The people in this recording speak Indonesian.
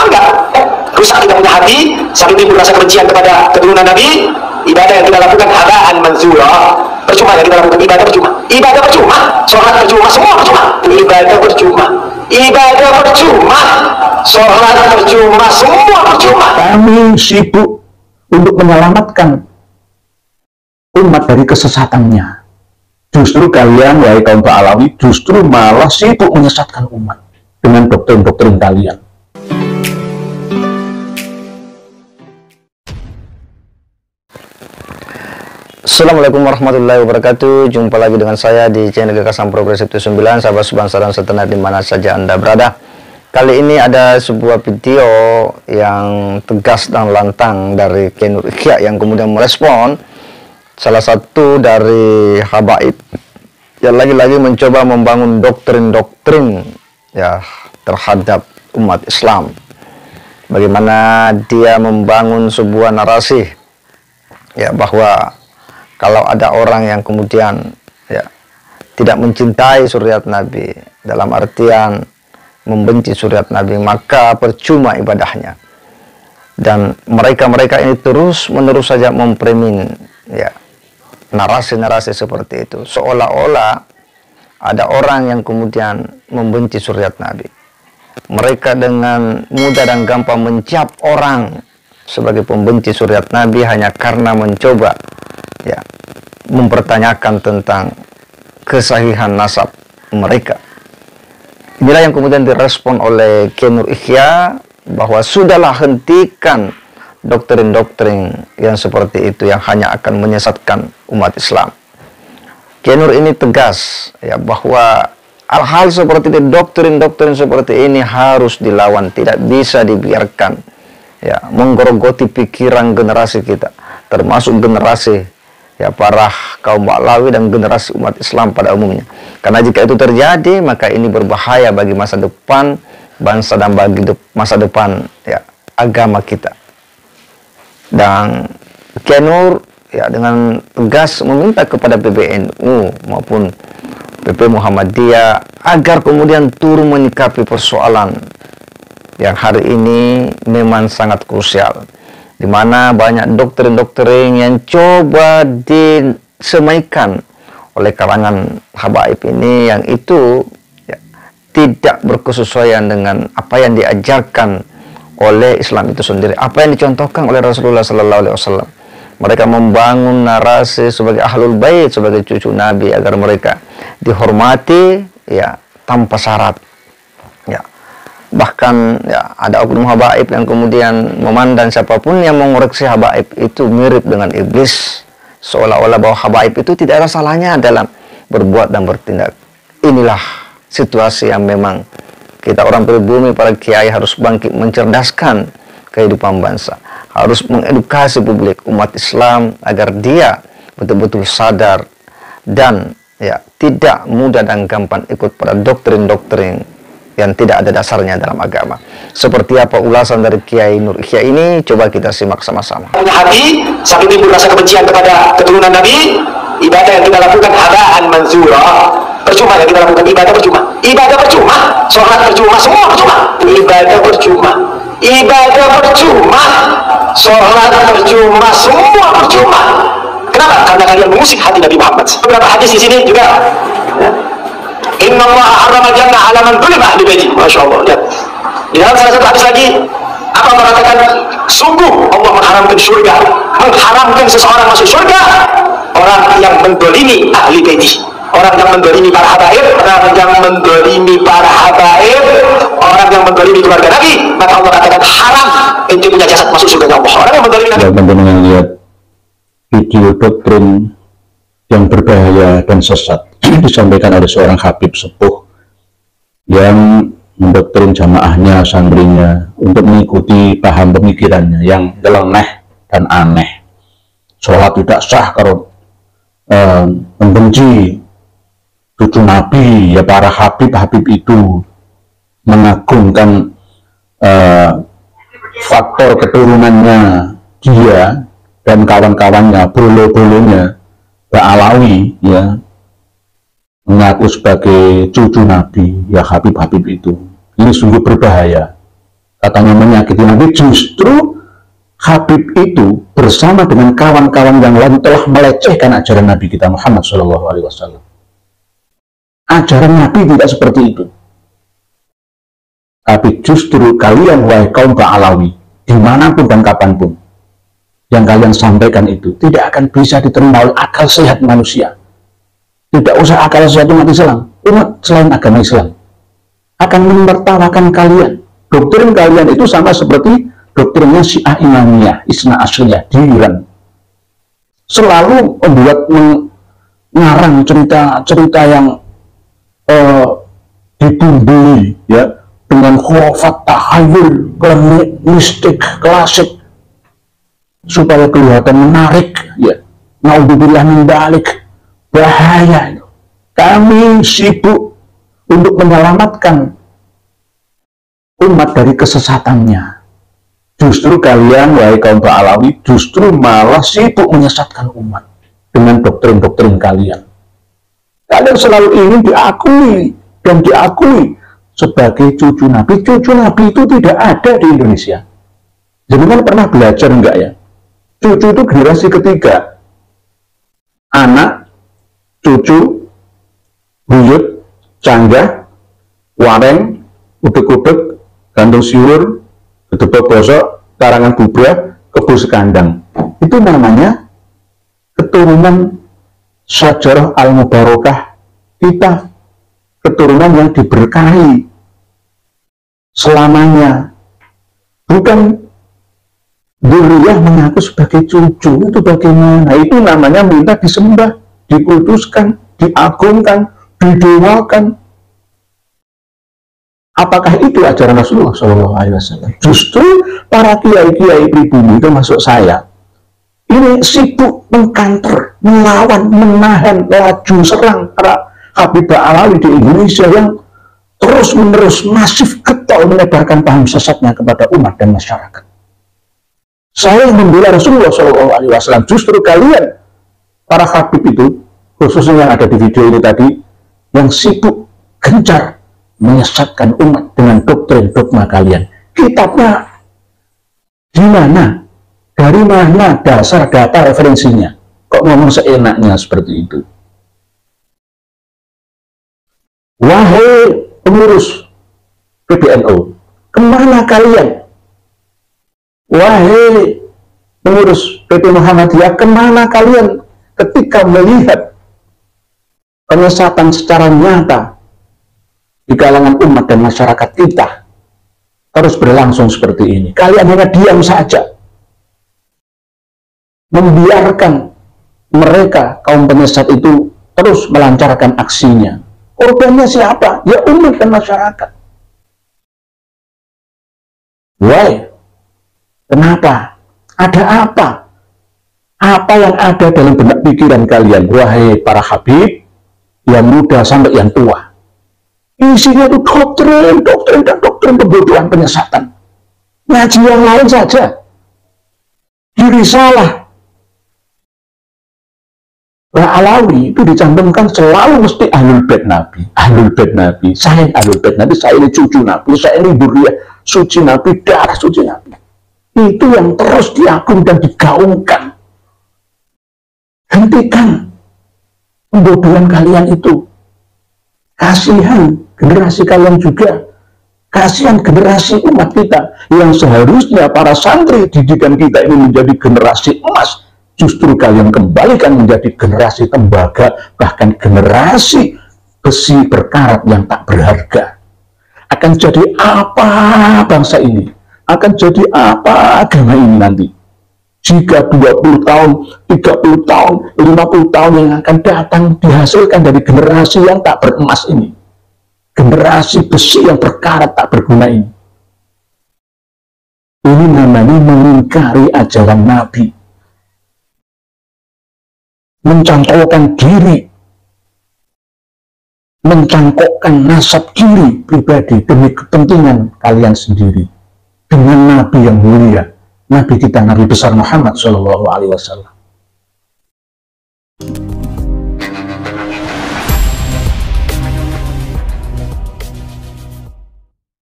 enggak. Rusak kita punya hati, saking timbul rasa kebencian kepada keturunan Nabi. Ibadah yang kita lakukan habaan manzura, percuma. Yang kita lakukan ibadah percuma, ibadah percuma, sholat percuma, semua percuma, ibadah percuma, ibadah percuma, sholat percuma, semua percuma. Kami sibuk untuk menyelamatkan umat dari kesesatannya. Justru kalian, wahai kaum Ba'alawi, justru malah sibuk menyesatkan umat dengan doktrin-doktrin kalian. Assalamualaikum warahmatullahi wabarakatuh. Jumpa lagi dengan saya di channel Gagasan Progresif 9, sahabat sebangsa dan setanah dimana saja Anda berada. Kali ini ada sebuah video yang tegas dan lantang dari Kiai Nur Ikhya yang kemudian merespon salah satu dari habaib yang lagi-lagi mencoba membangun doktrin-doktrin ya terhadap umat Islam. Bagaimana dia membangun sebuah narasi ya bahwa kalau ada orang yang kemudian ya tidak mencintai suriat Nabi, dalam artian membenci suriat Nabi, maka percuma ibadahnya. Dan mereka-mereka ini terus-menerus saja mempremin ya narasi-narasi seperti itu, seolah-olah ada orang yang kemudian membenci suriat Nabi. Mereka dengan mudah dan gampang mencap orang sebagai pembenci suriat Nabi hanya karena mencoba ya mempertanyakan tentang kesahihan nasab mereka. Inilah yang kemudian direspon oleh Kiai Nur Ikhya bahwa sudahlah, hentikan doktrin-doktrin yang seperti itu yang hanya akan menyesatkan umat Islam. Kiai Nur ini tegas ya bahwa hal-hal seperti itu, doktrin-doktrin seperti ini harus dilawan, tidak bisa dibiarkan ya menggerogoti pikiran generasi kita, termasuk generasi ya para kaum Ba'alawi dan generasi umat Islam pada umumnya. Karena jika itu terjadi, maka ini berbahaya bagi masa depan bangsa dan bagi masa depan ya agama kita. Dan Kiai Nur ya dengan tegas meminta kepada PBNU maupun PP Muhammadiyah agar kemudian turun menyikapi persoalan yang hari ini memang sangat krusial, di mana banyak doktrin-doktrin yang coba disemaikan oleh kalangan habaib ini yang itu ya, tidak berkesesuaian dengan apa yang diajarkan oleh Islam itu sendiri, apa yang dicontohkan oleh Rasulullah Sallallahu Alaihi Wasallam. Mereka membangun narasi sebagai ahlul bait, sebagai cucu Nabi, agar mereka dihormati ya tanpa syarat. Ya. Bahkan ya ada oknum habaib yang kemudian memandang siapapun yang mengoreksi habaib itu mirip dengan iblis, seolah-olah bahwa habaib itu tidak ada salahnya dalam berbuat dan bertindak. Inilah situasi yang memang kita orang pribumi, para kiai harus bangkit mencerdaskan kehidupan bangsa, harus mengedukasi publik umat Islam agar dia betul-betul sadar dan ya tidak mudah dan gampang ikut pada doktrin-doktrin yang tidak ada dasarnya dalam agama. Seperti apa ulasan dari Kiai Nur Ikhya ini, coba kita simak sama-sama. Punya hati, saking timbul rasa kebencian kepada keturunan Nabi, ibadah yang kita lakukan habaan manzura, percuma. Yang kita lakukan ibadah percuma, ibadah percuma, sholat percuma, semua percuma, ibadah percuma, ibadah percuma, sholat percuma, semua percuma. Kenapa? Karena kalian mengusik hati Nabi Muhammad. Beberapa hadis di sini juga ya. Inna Allah harrama jannah ala man dzulima ahli baiti. Masya Allah. Ya. Di dalam salah satu hadis lagi, apa mengatakan, sungguh Allah mengharamkan surga, mengharamkan seseorang masuk surga, orang yang mendolimi ahli baiti, orang yang mendolimi para habaib, orang yang mendolimi para habaib, orang yang mendolimi keluarga Nabi, maka Allah katakan haram ente punya jasad masuk surga Allah. Orang yang mendolimi Nabi. Teman-teman lihat video doktrin yang berbahaya dan sesat disampaikan oleh seorang habib sepuh yang mendoktrin jamaahnya, santrinya untuk mengikuti paham pemikirannya yang nyeleneh dan aneh. Sholat tidak sah kalau membenci cucu Nabi, ya para habib-habib itu mengagungkan faktor keturunannya dia dan kawan-kawannya, bolo-bolonya Ba'alawi ya, mengaku sebagai cucu Nabi ya habib-habib itu. Ini sungguh berbahaya katanya menyakiti Nabi, justru Habib itu bersama dengan kawan-kawan yang lain telah melecehkan ajaran Nabi kita Muhammad SAW. Ajaran Nabi tidak seperti itu. Tapi justru kalian, wahai kaum Ba'alawi, dimanapun dan kapanpun, yang kalian sampaikan itu tidak akan bisa diterima oleh akal sehat manusia. Tidak usah akal sehat umat Islam, umat selain agama Islam akan menertawakan kalian. Doktrin kalian itu sama seperti doktrinnya Syiah Imamiyah, Isna Asriyah di Iran. Selalu membuat mengarang cerita-cerita yang dibumbui ya dengan khurafat, takhayul, mistik, klasik supaya kelihatan menarik ya. Naudzubillah min dzalik, bahaya. Kami sibuk untuk menyelamatkan umat dari kesesatannya. Justru kalian, wahai kaum Ba'alawi, justru malah sibuk menyesatkan umat dengan doktrin-doktrin kalian. Kalian selalu ingin diakui dan diakui sebagai cucu Nabi. Cucu Nabi itu tidak ada di Indonesia. Jadi kan pernah belajar enggak ya? Cucu itu generasi ketiga. Anak, cucu, buyut, canggah, wareng, udek-udek, gantung siur, gedebak bosok, karangan bubrah, kebu sekandang. Itu namanya keturunan Syajarah Al-Mubarakah kita, keturunan yang diberkahi selamanya. Bukan dzurriyyah mengaku sebagai cucu. Itu bagaimana? Itu namanya minta disembah, dikuduskan, diagungkan, didoakan. Apakah itu ajaran Rasulullah SAW? Justru para kiai-kiai pribumi, termasuk saya, ini sibuk mengkanter, melawan, menahan laju serang para Habib Ba'alawi di Indonesia yang terus-menerus masif getol menyebarkan paham sesatnya kepada umat dan masyarakat. Saya membela Rasulullah SAW. Justru kalian, para Habib itu, khususnya yang ada di video ini tadi, yang sibuk gencar menyesatkan umat dengan doktrin dogma kalian. Kitabnya di mana? Dari mana dasar data referensinya? Kok ngomong seenaknya seperti itu? Wahai pengurus PBNU, kemana kalian? Wahai pengurus PP Muhammadiyah, kemana kalian ketika melihat penyesatan secara nyata di kalangan umat dan masyarakat kita terus berlangsung seperti ini? Kalian hanya diam saja, membiarkan mereka, kaum penyesat itu, terus melancarkan aksinya. Korbannya siapa? Ya umat dan masyarakat. Why? Kenapa? Ada apa? Apa yang ada dalam benak pikiran kalian, wahai para habib, yang muda sampai yang tua? Isinya itu doktrin dan doktrin kebodohan, penyesatan. Ngaji yang lain saja. Diri salah. Ba'alawi itu dicantumkan selalu mesti ahlul bait Nabi. Ahlul bait Nabi. Saya ahlul bait Nabi, saya ini cucu Nabi, saya ini dzurriyyah suci Nabi, darah suci Nabi. Itu yang terus diagung dan digaungkan. Hentikan pembodohan kalian itu. Kasihan generasi kalian juga. Kasihan generasi umat kita yang seharusnya para santri didikan kita ini menjadi generasi emas. Justru kalian kembalikan menjadi generasi tembaga, bahkan generasi besi berkarat yang tak berharga. Akan jadi apa bangsa ini? Akan jadi apa agama ini nanti? Jika 20 tahun, 30 tahun, 50 tahun yang akan datang dihasilkan dari generasi yang tak beremas ini. Generasi besi yang berkarat tak berguna ini. Ini namanya mengingkari ajaran Nabi. Mencangkokkan diri, mencangkokkan nasab diri pribadi demi kepentingan kalian sendiri dengan Nabi yang mulia, Nabi kita, Nabi besar Muhammad SAW.